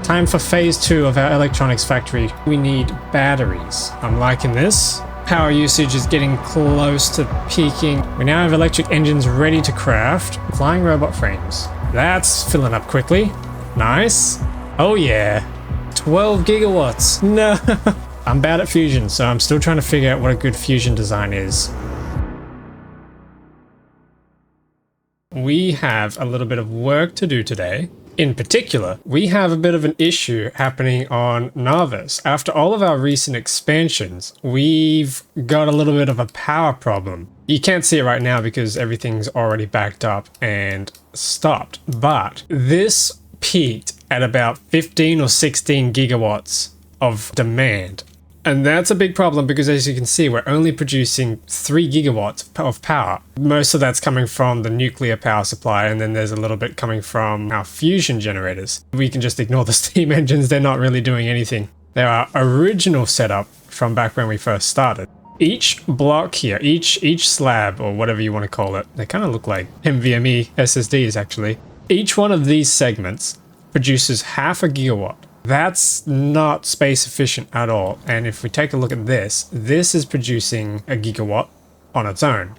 Time for phase 2 of our electronics factory. We need batteries. I'm liking this. Power usage is getting close to peaking. We now have electric engines ready to craft. Flying robot frames. That's filling up quickly. Nice. Oh yeah. 12 gigawatts. No. I'm bad at fusion, so I'm still trying to figure out what a good fusion design is. We have a little bit of work to do today. In particular, we have a bit of an issue happening on Narvis. After all of our recent expansions, we've got a little bit of a power problem. You can't see it right now because everything's already backed up and stopped, but this peaked at about 15 or 16 gigawatts of demand. And that's a big problem because, as you can see, we're only producing 3 gigawatts of power. Most of that's coming from the nuclear power supply, and then there's a little bit coming from our fusion generators. We can just ignore the steam engines. They're not really doing anything. They're our original setup from back when we first started. Each block here, each slab, or whatever you want to call it, they kind of look like NVMe SSDs actually. Each one of these segments produces half a gigawatt. That's not space efficient at all. And if we take a look at this, this is producing a gigawatt on its own.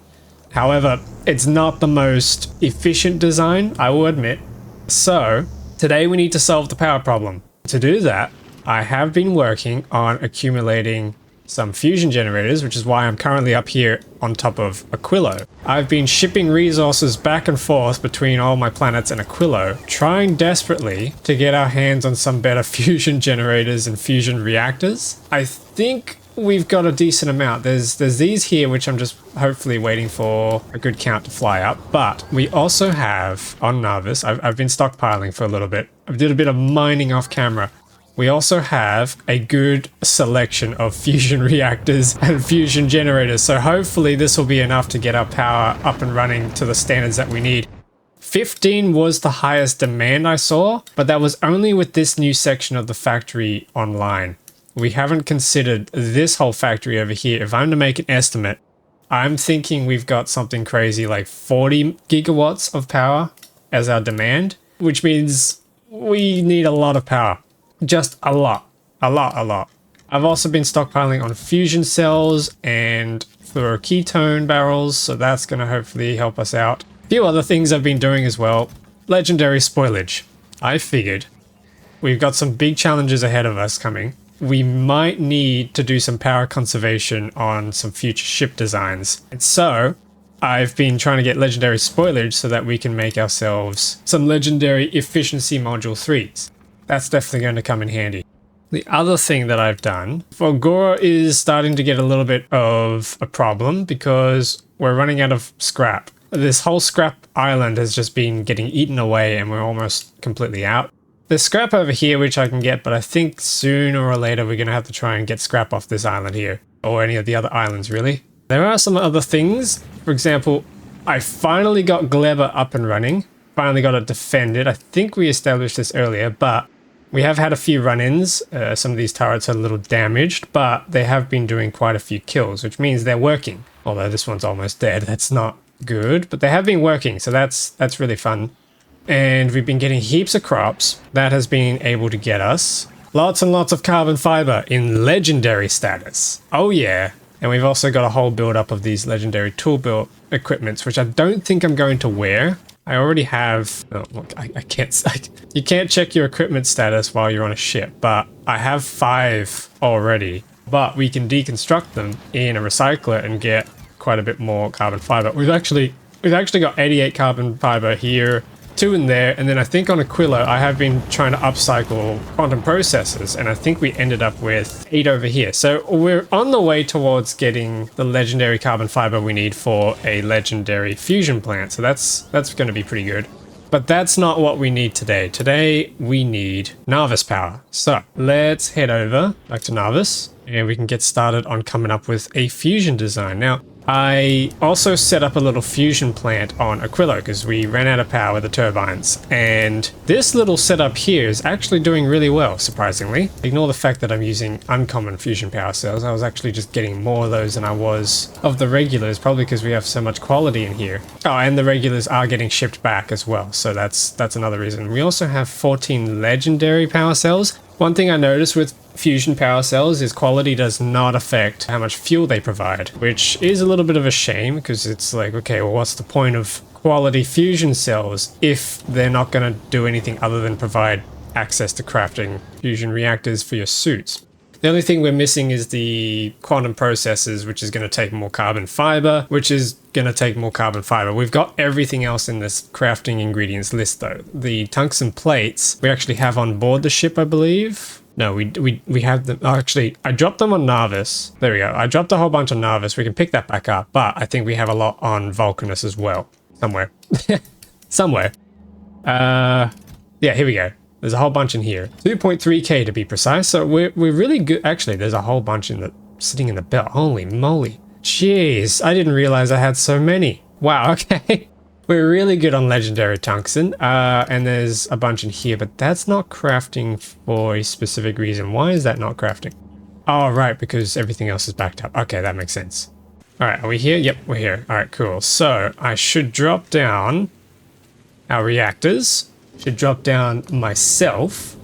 However, it's not the most efficient design, I will admit. So today we need to solve the power problem. To do that, I have been working on accumulating some fusion generators, which is why I'm currently up here on top of Aquilo. I've been shipping resources back and forth between all my planets and Aquilo, trying desperately to get our hands on some better fusion generators and fusion reactors. I think we've got a decent amount. There's these here, which I'm just hopefully waiting for a good count to fly up. But we also have, on Narvis, I've been stockpiling for a little bit. I did a bit of mining off camera. We also have a good selection of fusion reactors and fusion generators, so hopefully this will be enough to get our power up and running to the standards that we need. 15 was the highest demand I saw, but that was only with this new section of the factory online. We haven't considered this whole factory over here. If I'm to make an estimate, I'm thinking we've got something crazy like 40 gigawatts of power as our demand, which means we need a lot of power. Just a lot. I've also been stockpiling on fusion cells and fluoroketone barrels, so that's going to hopefully help us out. A few other things I've been doing as well. Legendary spoilage. I figured we've got some big challenges ahead of us coming. We might need to do some power conservation on some future ship designs. And so I've been trying to get legendary spoilage so that we can make ourselves some legendary efficiency module 3s. That's definitely going to come in handy. The other thing that I've done, Fulgora is starting to get a little bit of a problem because we're running out of scrap. This whole scrap island has just been getting eaten away and we're almost completely out. There's scrap over here which I can get, but I think sooner or later we're going to have to try and get scrap off this island here, or any of the other islands really. There are some other things. For example, I finally got Gleba up and running. Finally got it defended. I think we established this earlier, but we have had a few run-ins. Some of these turrets are a little damaged, but they have been doing quite a few kills, which means they're working. Although this one's almost dead. That's not good, but they have been working, so that's really fun. And we've been getting heaps of crops. That has been able to get us lots and lots of carbon fiber in legendary status. Oh yeah. And we've also got a whole build-up of these legendary tool build equipments, which I don't think I'm going to wear. I already have, oh, look, I can't, you can't check your equipment status while you're on a ship, but I have 5 already, but we can deconstruct them in a recycler and get quite a bit more carbon fiber. We've actually got 88 carbon fiber here, 2 in there, and then I think on Aquilo I have been trying to upcycle quantum processors, and I think we ended up with 8 over here. So we're on the way towards getting the legendary carbon fiber we need for a legendary fusion plant, so that's going to be pretty good. But that's not what we need today. Today we need Narvis power. So let's head over back to Narvis, and we can get started on coming up with a fusion design. Now, I also set up a little fusion plant on Aquilo because we ran out of power with the turbines. And this little setup here is actually doing really well, surprisingly. Ignore the fact that I'm using uncommon fusion power cells. I was actually just getting more of those than I was of the regulars, probably because we have so much quality in here. Oh, and the regulars are getting shipped back as well. So that's another reason. We also have 14 legendary power cells. One thing I noticed with fusion power cells is quality does not affect how much fuel they provide, which is a little bit of a shame because it's like, okay, well, what's the point of quality fusion cells if they're not going to do anything other than provide access to crafting fusion reactors for your suits? The only thing we're missing is the quantum processors, which is going to take more carbon fiber, which is going to take more carbon fiber. We've got everything else in this crafting ingredients list though. The tungsten plates we actually have on board the ship, I believe. No, we have them. Oh, actually, I dropped them on Narvis. There we go. I dropped a whole bunch on Narvis. We can pick that back up, but I think we have a lot on Vulcanus as well. Somewhere. Somewhere. Yeah, here we go. There's a whole bunch in here. 2.3k to be precise. So we're really good. Actually, there's a whole bunch in the sitting in the belt. Holy moly. Jeez, I didn't realize I had so many. Wow, okay. We're really good on legendary tungsten. And there's a bunch in here, but that's not crafting for a specific reason. Why is that not crafting? Oh, right, because everything else is backed up. Okay, that makes sense. All right, are we here? Yep, we're here. All right, cool. So I should drop down our reactors. Should drop down myself.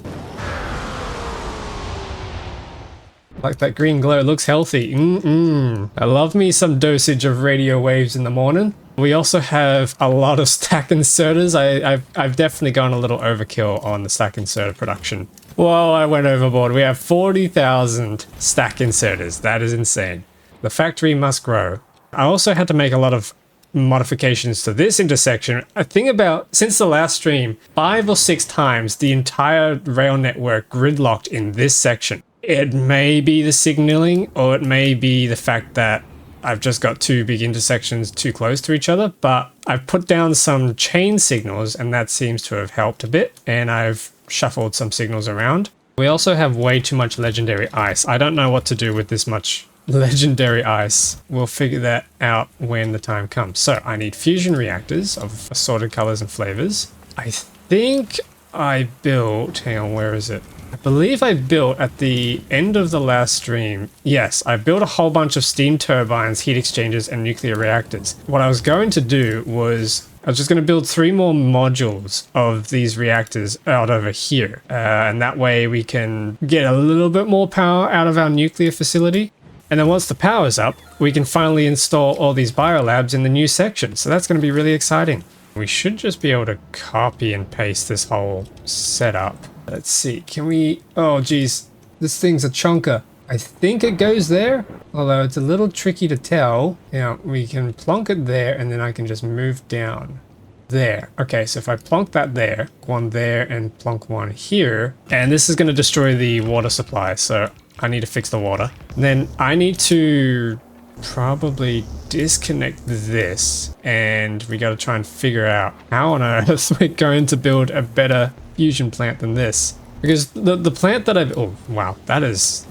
Like that green glow, looks healthy. I love me some dosage of radio waves in the morning. We also have a lot of stack inserters. I've definitely gone a little overkill on the stack inserter production. Whoa, I went overboard. We have 40,000 stack inserters. That is insane. The factory must grow. I also had to make a lot of modifications to this intersection. I think about, since the last stream, 5 or 6 times the entire rail network gridlocked in this section. It may be the signaling, or it may be the fact that I've just got 2 big intersections too close to each other, but I've put down some chain signals and that seems to have helped a bit, and I've shuffled some signals around. We also have way too much legendary ice. I don't know what to do with this much legendary ice. We'll figure that out when the time comes. So I need fusion reactors of assorted colors and flavors. I think I built, hang on, where is it? I believe I built at the end of the last stream. Yes, I built a whole bunch of steam turbines, heat exchangers, and nuclear reactors. What I was going to do was I was just going to build 3 more modules of these reactors out over here. And that way we can get a little bit more power out of our nuclear facility. And then once the power's up, we can finally install all these biolabs in the new section. So that's going to be really exciting. We should just be able to copy and paste this whole setup. Let's see, can we... Oh, geez, this thing's a chunker. I think it goes there, although it's a little tricky to tell. Now, we can plonk it there, and then I can just move down there. Okay, so if I plonk that there, one there, and plonk one here, and this is going to destroy the water supply, so I need to fix the water. Then I need to probably disconnect this, and we got to try and figure out how on earth we're going to build a better fusion plant than this. Because the plant that I've... Oh, wow, that is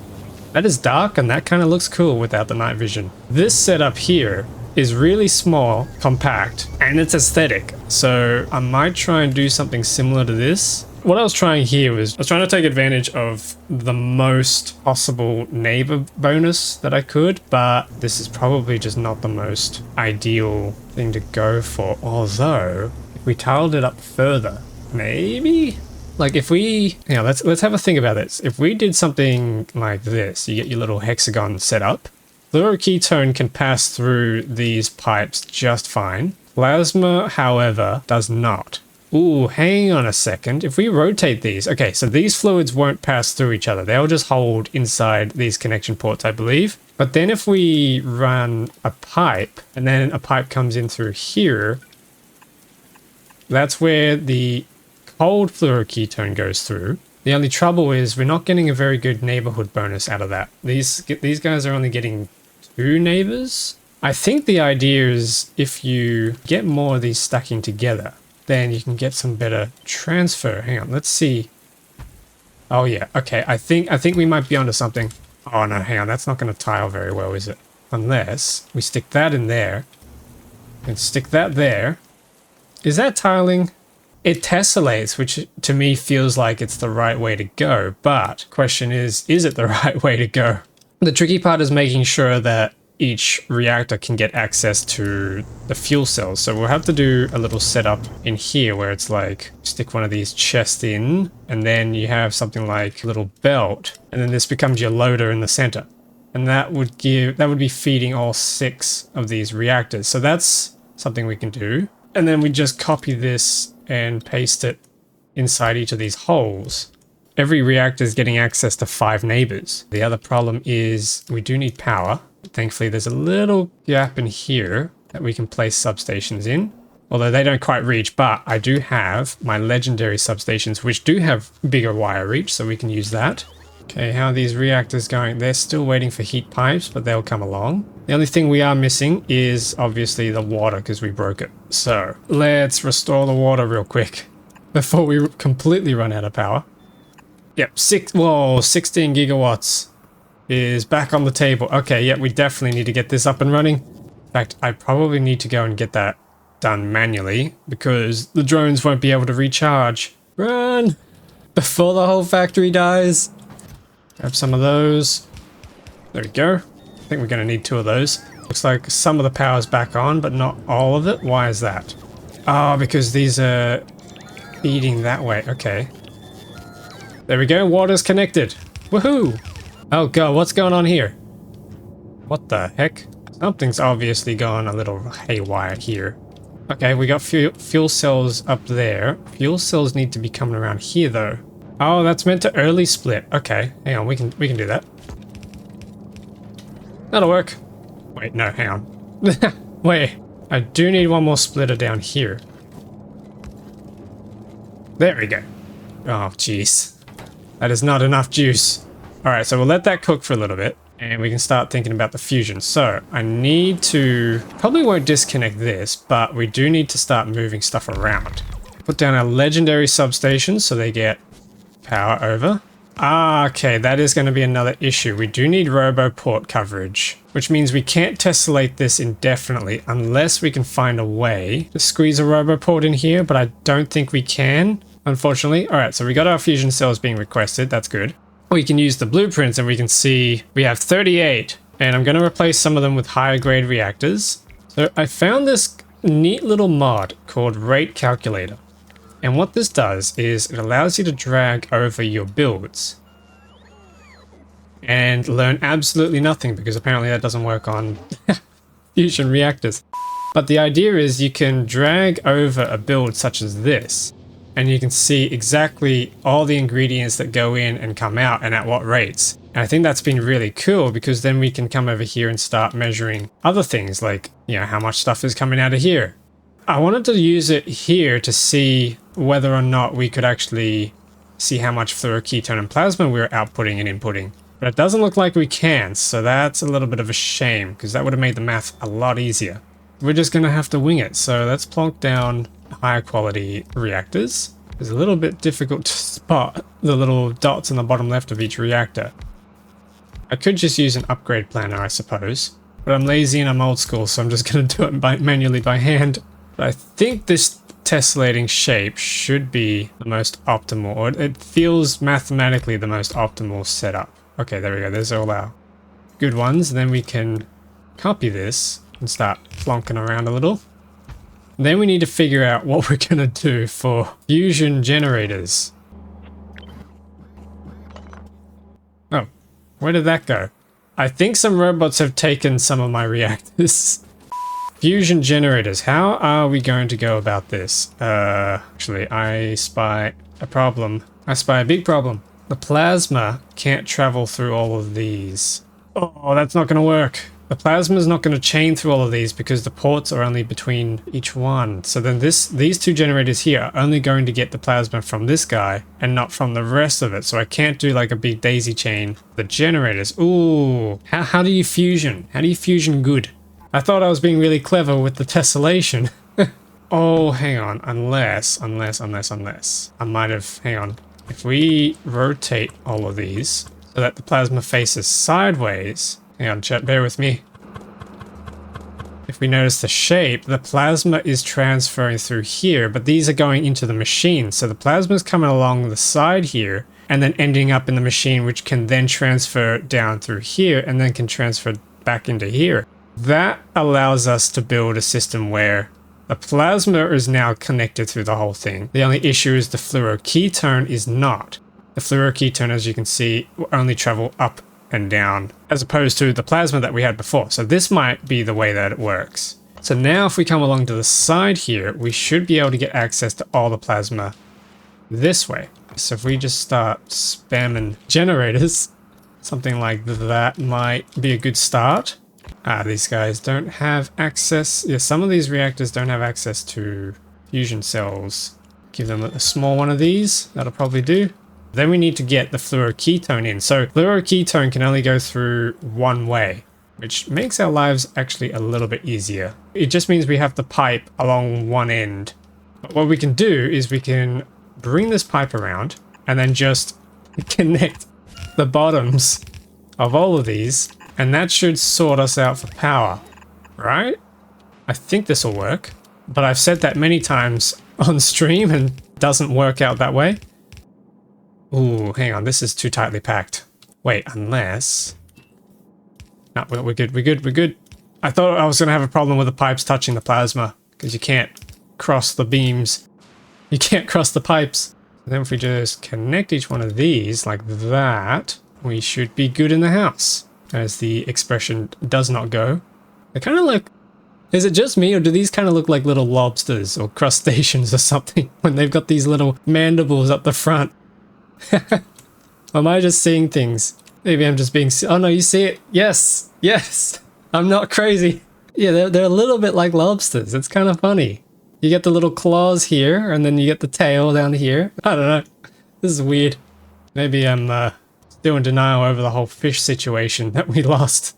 dark, and that kind of looks cool without the night vision. This setup here is really small, compact, and it's aesthetic. So I might try and do something similar to this. What I was trying here was, I was trying to take advantage of the most possible neighbor bonus that I could, but this is probably just not the most ideal thing to go for. Although, if we tiled it up further, maybe? Like if we, you know, let's have a think about this. If we did something like this, you get your little hexagon set up. Fluoroketone can pass through these pipes just fine. Plasma, however, does not. Ooh, hang on a second. If we rotate these, okay, so these fluids won't pass through each other. They'll just hold inside these connection ports, I believe. But then if we run a pipe, and then a pipe comes in through here, that's where the cold fluoroketone goes through. The only trouble is we're not getting a very good neighborhood bonus out of that. These guys are only getting 2 neighbors. I think the idea is if you get more of these stacking together, then you can get some better transfer. Hang on, let's see. Oh yeah, okay, I think we might be onto something. Oh no, hang on, that's not going to tile very well, is it? unless we stick that in there and stick that there. Is that tiling? It tessellates, which to me feels like it's the right way to go, but question is it the right way to go? The tricky part is making sure that each reactor can get access to the fuel cells. So we'll have to do a little setup in here where it's like stick one of these chests in, and then you have something like a little belt, and then this becomes your loader in the center. And that would be feeding all 6 of these reactors. So that's something we can do. And then we just copy this and paste it inside each of these holes. Every reactor is getting access to 5 neighbors. The other problem is we do need power. Thankfully, there's a little gap in here that we can place substations in, although they don't quite reach, but I do have my legendary substations, which do have bigger wire reach, so we can use that. Okay, how are these reactors going? They're still waiting for heat pipes, but they'll come along. The only thing we are missing is obviously the water because we broke it. So let's restore the water real quick before we completely run out of power. Yep, 16 gigawatts is back on the table. Okay, yeah, we definitely need to get this up and running. In fact, I probably need to go and get that done manually because the drones won't be able to recharge. Run! Before the whole factory dies. Grab some of those. There we go. I think we're going to need 2 of those. Looks like some of the power's back on, but not all of it. Why is that? Oh, because these are feeding that way. Okay. There we go. Water's connected. Woohoo! Oh god, what's going on here? What the heck? Something's obviously gone a little haywire here. Okay, we got fuel cells up there. Fuel cells need to be coming around here though. Oh, that's meant to early split. Okay, hang on, we can do that. That'll work. Wait, no, hang on. Wait, I do need one more splitter down here. There we go. Oh, jeez. That is not enough juice. Alright, so we'll let that cook for a little bit, and we can start thinking about the fusion. So, I need to... Probably won't disconnect this, but we do need to start moving stuff around. Put down our legendary substations so they get power over. Ah, okay, that is going to be another issue. We do need roboport coverage, which means we can't tessellate this indefinitely unless we can find a way to squeeze a roboport in here, but I don't think we can, unfortunately. Alright, so we got our fusion cells being requested. That's good. We can use the blueprints and we can see we have 38, and I'm going to replace some of them with higher grade reactors. So I found this neat little mod called Rate Calculator. And what this does is it allows you to drag over your builds and learn absolutely nothing because apparently that doesn't work on fusion reactors. But the idea is you can drag over a build such as this, and you can see exactly all the ingredients that go in and come out and at what rates. And I think that's been really cool because then we can come over here and start measuring other things like, you know, how much stuff is coming out of here. I wanted to use it here to see whether or not we could actually see how much fluoroketone and plasma we were outputting and inputting. But it doesn't look like we can, so that's a little bit of a shame because that would have made the math a lot easier. We're just going to have to wing it, so let's plonk down higher quality reactors. It's a little bit difficult to spot the little dots in the bottom left of each reactor. I could just use an upgrade planner, I suppose, but I'm lazy and I'm old school, so I'm just going to do it manually by hand. But I think this tessellating shape should be the most optimal, or it feels mathematically the most optimal setup. Okay, there we go. There's all our good ones. Then we can copy this and start plonking around a little. Then we need to figure out what we're going to do for fusion generators. Oh, where did that go? I think some robots have taken some of my reactors. Fusion generators. How are we going to go about this? Actually, I spy a problem. I spy a big problem. The plasma can't travel through all of these. Oh, that's not going to work. The plasma is not going to chain through all of these because the ports are only between each one. So then these 2 generators here are only going to get the plasma from this guy and not from the rest of it. So I can't do like a big daisy chain. The generators. Ooh. How do you fusion? How do you fusion good? I thought I was being really clever with the tessellation. Oh, hang on. Unless. I might have... Hang on. If we rotate all of these so that the plasma faces sideways... Hang on, chat, bear with me. if we notice the shape, the plasma is transferring through here, but these are going into the machine. So the plasma is coming along the side here and then ending up in the machine, which can then transfer down through here and then can transfer back into here. That allows us to build a system where the plasma is now connected through the whole thing. The only issue is the fluoroketone is not. The fluoroketone, as you can see, will only travel up and down, as opposed to the plasma that we had before. So this might be the way that it works. So now if we come along to the side here, we should be able to get access to all the plasma this way. So if we just start spamming generators, something like that might be a good start. These guys don't have access. Yeah, some of these reactors don't have access to fusion cells. Give them a small one of these. That'll probably do. Then we need to get the fluoroketone in. So fluoroketone can only go through one way, which makes our lives actually a little bit easier. It just means we have to pipe along one end. But what we can do is we can bring this pipe around and then just connect the bottoms of all of these, and that should sort us out for power, right? I think this will work, but I've said that many times on stream and it doesn't work out that way. Ooh, hang on, this is too tightly packed. Wait, unless... No, we're good. I thought I was going to have a problem with the pipes touching the plasma, because you can't cross the beams. You can't cross the pipes. And then if we just connect each one of these like that, we should be good in the house. As the expression does not go. They kind of look... Is it just me, or do these kind of look like little lobsters or crustaceans or something when they've got these little mandibles up the front? Am I just seeing things? Maybe I'm just being... Oh no, you see it? Yes! Yes! I'm not crazy. Yeah, they're a little bit like lobsters. It's kind of funny. You get the little claws here, and then you get the tail down here. I don't know. This is weird. Maybe I'm still in denial over the whole fish situation that we lost.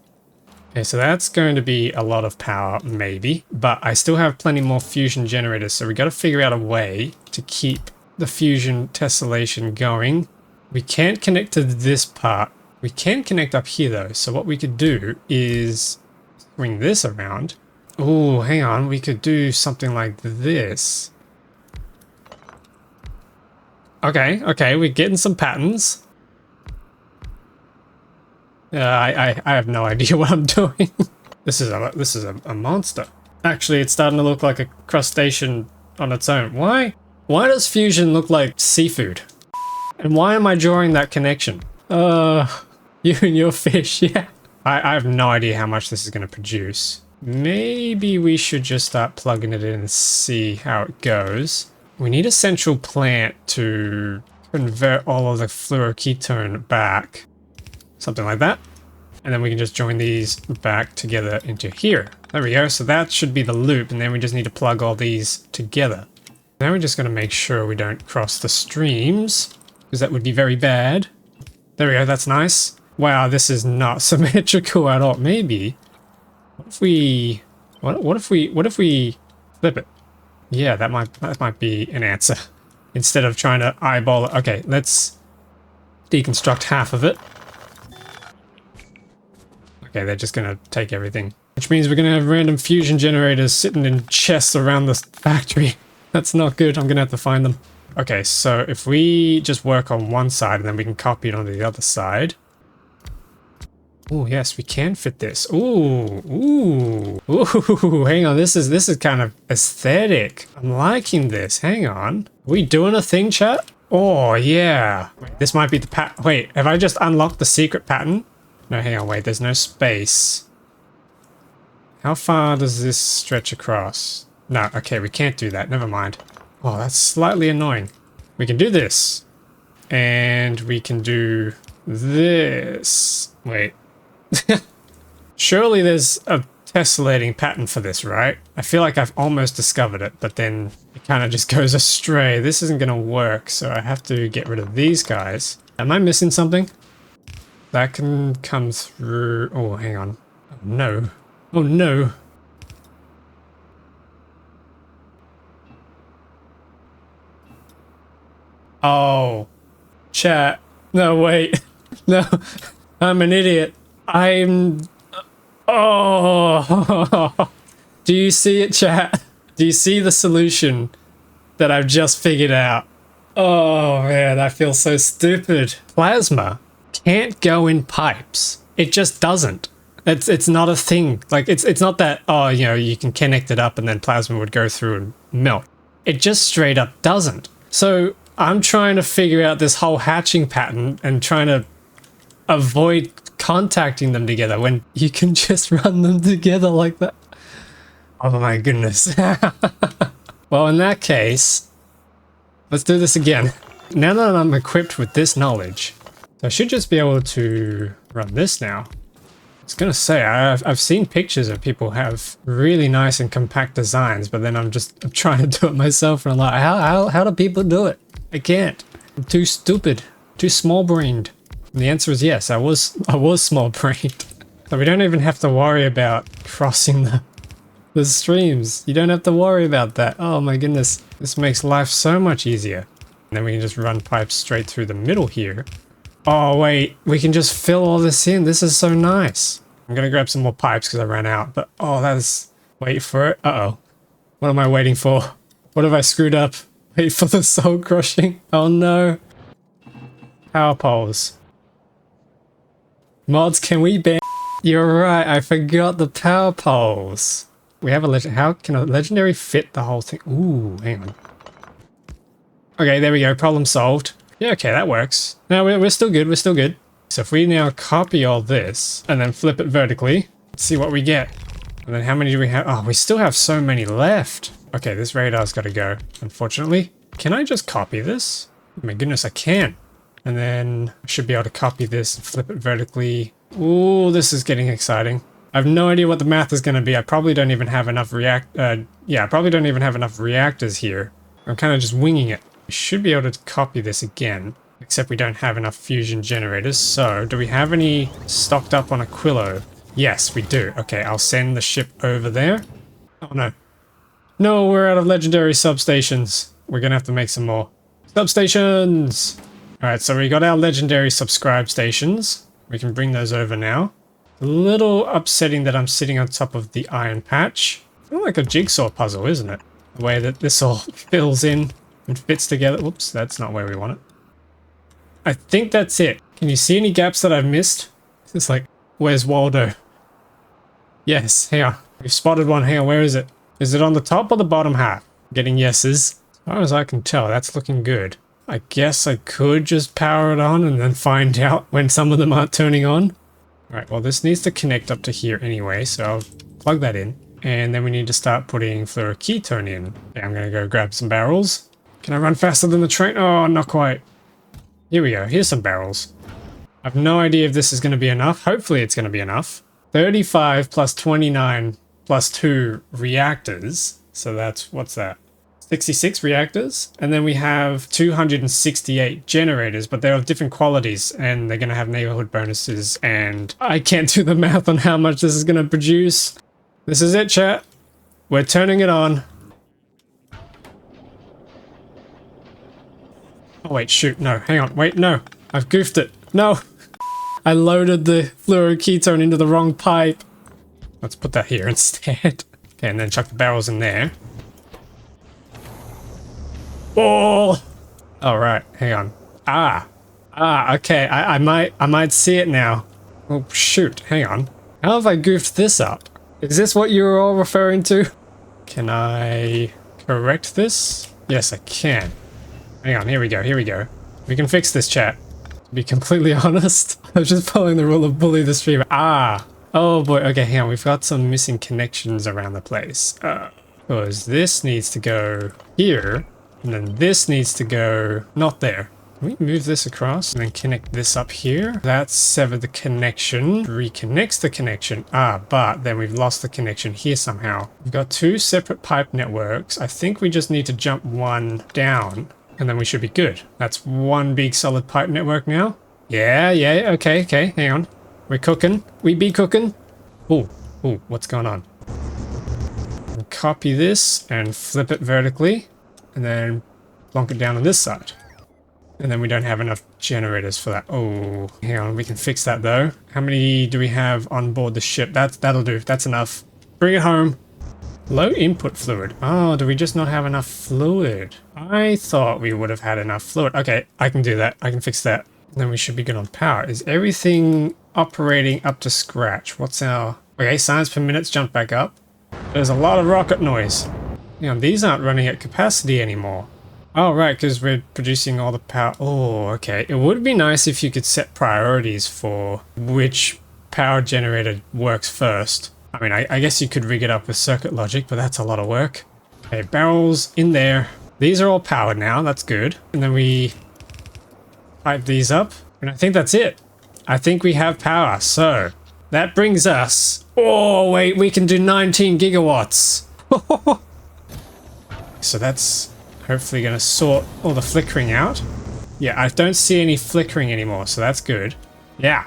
Okay, so that's going to be a lot of power, maybe. But I still have plenty more fusion generators, so we got to figure out a way to keep the fusion tessellation going. We can't connect to this part. We can connect up here though, so what we could do is swing this around. Oh, hang on, we could do something like this. Okay, we're getting some patterns. I have no idea what I'm doing. This is a monster. Actually, it's starting to look like a crustacean on its own. Why does fusion look like seafood? And why am I drawing that connection? You and your fish, yeah. I have no idea how much this is going to produce. Maybe we should just start plugging it in and see how it goes. We need a central plant to convert all of the fluoroketone back. Something like that. And then we can just join these back together into here. There we go. So that should be the loop. And then we just need to plug all these together. Now we're just going to make sure we don't cross the streams, because that would be very bad. There we go. That's nice. Wow, this is not symmetrical at all. Maybe. What if we... What if we flip it? Yeah, that might be an answer. Instead of trying to eyeball it. Okay, let's deconstruct half of it. Okay, they're just gonna take everything. Which means we're gonna have random fusion generators sitting in chests around the factory. That's not good. I'm gonna have to find them. Okay, so if we just work on one side and then we can copy it onto the other side. Oh yes, we can fit this. Ooh, hang on. This is kind of aesthetic. I'm liking this. Hang on. Are we doing a thing, chat? Oh yeah. Wait, this might be the pat. Wait, have I just unlocked the secret pattern? No, hang on. Wait, there's no space. How far does this stretch across? No, okay, we can't do that. Never mind. Oh, that's slightly annoying. We can do this. And we can do this. Wait. Surely there's a tessellating pattern for this, right? I feel like I've almost discovered it, but then it kind of just goes astray. This isn't going to work, so I have to get rid of these guys. Am I missing something? That can come through... Oh, hang on. Oh, no. Oh, no. Oh. Chat. No, wait. No. I'm an idiot. I'm... Oh. Do you see it, chat? Do you see the solution that I've just figured out? Oh man, I feel so stupid. Plasma can't go in pipes. It just doesn't. It's not a thing. Like it's not that, oh, you know, you can connect it up and then plasma would go through and melt. It just straight up doesn't. So I'm trying to figure out this whole hatching pattern and trying to avoid contacting them together when you can just run them together like that. Oh my goodness. Well, in that case, let's do this again. Now that I'm equipped with this knowledge, I should just be able to run this now. I was gonna say, I've seen pictures of people have really nice and compact designs, but then I'm trying to do it myself and I'm like, how do people do it? I can't. I'm too stupid, too small-brained. And the answer is yes, I was small-brained. So we don't even have to worry about crossing the streams. You don't have to worry about that. Oh my goodness. This makes life so much easier. And then we can just run pipes straight through the middle here. Oh wait, we can just fill all this in. This is so nice. I'm gonna grab some more pipes because I ran out, but oh, that is... Wait for it. Uh-oh. What am I waiting for? What have I screwed up? Wait for the soul crushing. Oh no. Power poles. Mods, can we ban... You're right, I forgot the power poles. We have a legend. How can a legendary fit the whole thing? Ooh, hang on. Okay, there we go. Problem solved. Yeah, okay, that works. No, we're still good. We're still good. So if we now copy all this and then flip it vertically, let's see what we get. And then how many do we have? Oh, we still have so many left. Okay, this radar's got to go, unfortunately. Can I just copy this? Oh my goodness, I can. And then I should be able to copy this and flip it vertically. Ooh, this is getting exciting. I have no idea what the math is going to be. I probably don't even have enough I probably don't even have enough reactors here. I'm kind of just winging it. We should be able to copy this again, except we don't have enough fusion generators. So, do we have any stocked up on Aquilo? Yes, we do. Okay, I'll send the ship over there. Oh no. No, we're out of legendary substations. We're going to have to make some more. Substations! Alright, so we got our legendary subscribe stations. We can bring those over now. A little upsetting that I'm sitting on top of the iron patch. I feel like a jigsaw puzzle, isn't it? The way that this all fills in and fits together. Whoops, that's not where we want it. I think that's it. Can you see any gaps that I've missed? It's like, where's Waldo? Yes, hang on. We've spotted one. Hang on, where is it? Is it on the top or the bottom half? Getting yeses. As far as I can tell, that's looking good. I guess I could just power it on and then find out when some of them aren't turning on. Alright, well this needs to connect up to here anyway, so I'll plug that in. And then we need to start putting fluoroketone in. Okay, I'm gonna go grab some barrels. Can I run faster than the train? Oh, not quite. Here we go, here's some barrels. I've no idea if this is gonna be enough. Hopefully it's gonna be enough. 35 plus 29 plus 2 reactors. So that's, what's that? 66 reactors, and then we have 268 generators, but they're of different qualities and they're going to have neighborhood bonuses, and I can't do the math on how much this is going to produce. This is it, chat. We're turning it on. Oh wait, shoot, no, hang on, wait, no, I've goofed it. No, I loaded the fluoroketone into the wrong pipe. Let's put that here instead. Okay, and then chuck the barrels in there. Oh! Alright, hang on. Okay, I might see it now. Oh, shoot, hang on. How have I goofed this up? Is this what you were all referring to? Can I correct this? Yes, I can. Hang on, here we go, here we go. We can fix this, chat. To be completely honest, I was just following the rule of bully the streamer. Oh boy, okay, hang on, we've got some missing connections around the place. Because this needs to go here. And then this needs to go not there. Can we move this across and then connect this up here? That's severed the connection. Reconnects the connection. But then we've lost the connection here somehow. We've got 2 separate pipe networks. I think we just need to jump one down and then we should be good. That's one big solid pipe network now. Yeah, okay, hang on. We're cooking. We be cooking. Ooh, what's going on? Copy this and flip it vertically. And then plonk it down on this side. And then we don't have enough generators for that. Oh, hang on, we can fix that though. How many do we have on board the ship? That'll do, that's enough. Bring it home. Low input fluid. Oh, do we just not have enough fluid? I thought we would have had enough fluid. Okay, I can do that. I can fix that. Then we should be good on power. Is everything operating up to scratch? What's our... Okay, signs per minute's jumped back up. There's a lot of rocket noise. You know, these aren't running at capacity anymore. Oh, right, because we're producing all the power. Oh, okay. It would be nice if you could set priorities for which power generator works first. I mean, I guess you could rig it up with circuit logic, but that's a lot of work. Okay, barrels in there. These are all powered now. That's good. And then we pipe these up. And I think that's it. I think we have power. So that brings us... Oh, wait, we can do 19 gigawatts. So that's hopefully going to sort all the flickering out. Yeah, I don't see any flickering anymore, so that's good. Yeah.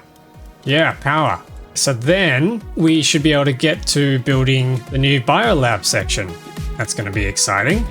Yeah, power. So then we should be able to get to building the new biolab section. That's going to be exciting.